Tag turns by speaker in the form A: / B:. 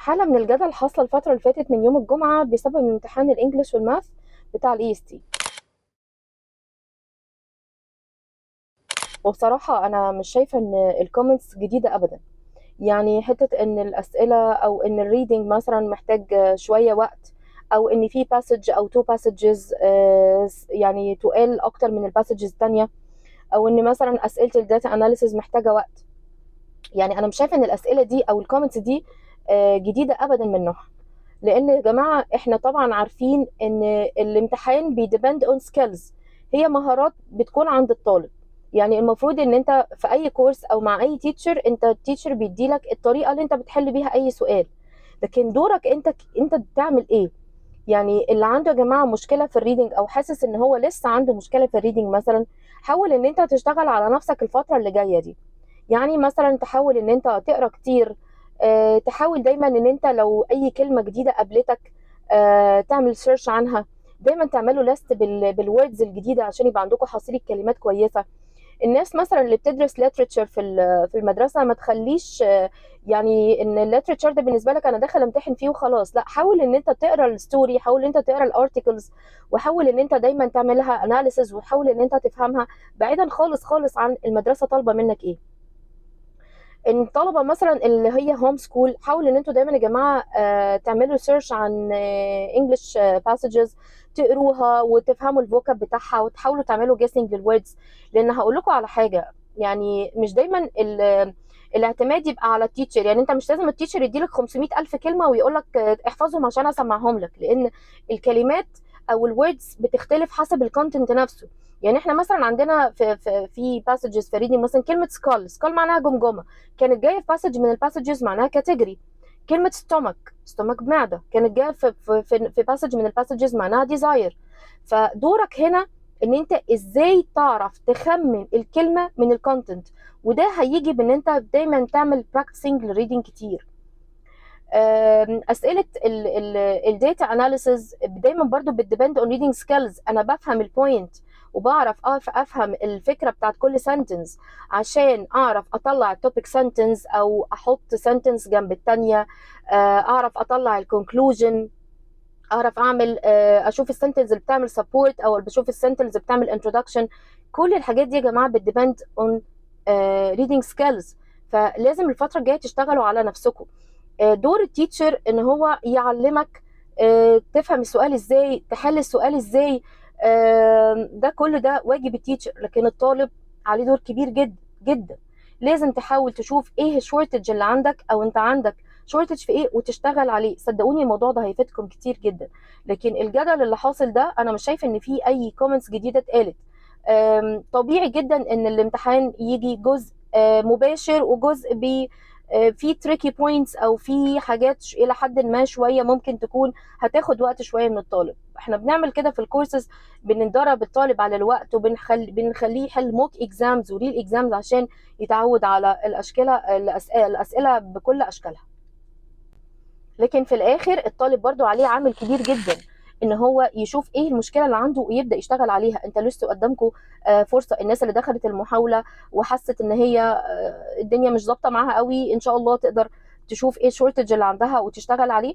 A: حالة من الجدل حاصلة الفترة اللي فاتت من يوم الجمعة بسبب امتحان الانجليش والماث بتاع الاي اس تي. وبصراحة انا مش شايفة ان الكومنتس جديدة ابدا. يعني حتة ان الاسئلة او ان الريدنج مثلا محتاج شوية وقت، او ان في باسج او تو باسجز يعني تقال اكتر من الباسجز التانية، او ان مثلا اسئلة الداتا اناليسز محتاجة وقت. يعني انا مش شايفة ان الاسئلة دي او الكومنتس دي جديدة ابدا من نوعها. لان يا جماعه احنا طبعا عارفين ان الامتحان بيديبند اون سكيلز، هي مهارات بتكون عند الطالب. يعني المفروض ان انت في اي كورس او مع اي تيتشر، انت التيتشر بيديلك الطريقه اللي انت بتحل بيها اي سؤال، لكن دورك انت بتعمل ايه. يعني اللي عنده يا جماعه مشكله في الريدنج او حاسس ان هو لسه عنده مشكله في الريدنج مثلا، حاول ان انت تشتغل على نفسك الفتره اللي جايه دي. يعني مثلا تحاول ان انت تقرا كتير، تحاول دايما ان انت لو اي كلمه جديده قابلتك تعمل سيرش عنها. دايما تعملوا ليست بالوردز الجديده عشان يبقى عندكم حصيله كلمات كويسه. الناس مثلا اللي بتدرس ليتريتشر في المدرسه ما تخليش يعني ان الليتريتشر ده بالنسبه لك انا داخل امتحن فيه وخلاص، لا، حاول ان انت تقرا الستوري، حاول ان انت تقرا الارتكلز، وحاول ان انت دايما تعملها اناليسز، وحاول ان انت تفهمها بعيدا خالص خالص عن المدرسه طالبه منك ايه. ان الطلبه مثلا اللي هي هوم سكول، حاول ان انتوا دايما يا جماعه تعملوا سيرش عن انجلش باسجز، تقروها وتفهموا الفوكاب بتاعها وتحاولوا تعملوا جيسنج للوردز. لان هقول لكم على حاجه، يعني مش دايما الاعتماد يبقى على التيتشر. يعني انت مش لازم التيتشر يديلك 500 الف كلمه ويقول لك احفظهم عشان اسمعهم لك، لان الكلمات او الوردز بتختلف حسب الكونتنت نفسه. يعني احنا مثلا عندنا في باسجز في ريدنج مثلا كلمه سكال معناها جمجمه، كانت جايه في باسج من الباسجز معناها كاتيجوري. كلمه ستومك معده كانت جايه في باسج من الباسجز معناها ديزاير. فدورك هنا ان انت ازاي تعرف تخمن الكلمه من الكونتنت، وده هيجي بان انت دايما تعمل براكتسنج للريدنج كتير. اسئله الداتا اناليسز دايما برضو بتديبند اون ريدنج سكيلز. انا بفهم البوينت وبعرف افهم الفكره بتاعت كل سنتنس عشان اعرف اطلع التوبيك سنتنس او احط سنتنس جنب الثانيه، اعرف اطلع الكونكلوجن، اعرف اعمل اشوف السنتنس اللي بتعمل سبورت او بشوف السنتنس اللي بتعمل انترودكشن. كل الحاجات دي يا جماعه بتديبند اون ريدنج سكيلز. فلازم الفتره الجايه تشتغلوا على نفسكم. دور التيتشر ان هو يعلمك تفهم السؤال ازاي، تحل السؤال ازاي. ده كل ده واجب التيتشر، لكن الطالب عليه دور كبير جدا جدا. لازم تحاول تشوف ايه الشورتج اللي عندك، او انت عندك شورتج في ايه وتشتغل عليه. صدقوني الموضوع ده هيفيدكم كتير جدا. لكن الجدل اللي حاصل ده انا مش شايفه ان في اي كومنتس جديده اتقالت. طبيعي جدا ان الامتحان يجي جزء مباشر وجزء في تريكي بوينتس او في حاجات الى حد ما شويه ممكن تكون هتاخد وقت شويه من الطالب. احنا بنعمل كده في الكورسز، بندرب الطالب على الوقت بنخليه يحل موك اكزامز وريل اكزامز عشان يتعود على الاسئله بكل اشكالها. لكن في الاخر الطالب برضو عليه عامل كبير جدا ان هو يشوف ايه المشكله اللي عنده ويبدا يشتغل عليها. انت لسه قدامكم فرصه. الناس اللي دخلت المحاوله وحست ان هي الدنيا مش ظابطه معاها قوي، ان شاء الله تقدر تشوف ايه الشورتج اللي عندها وتشتغل عليه.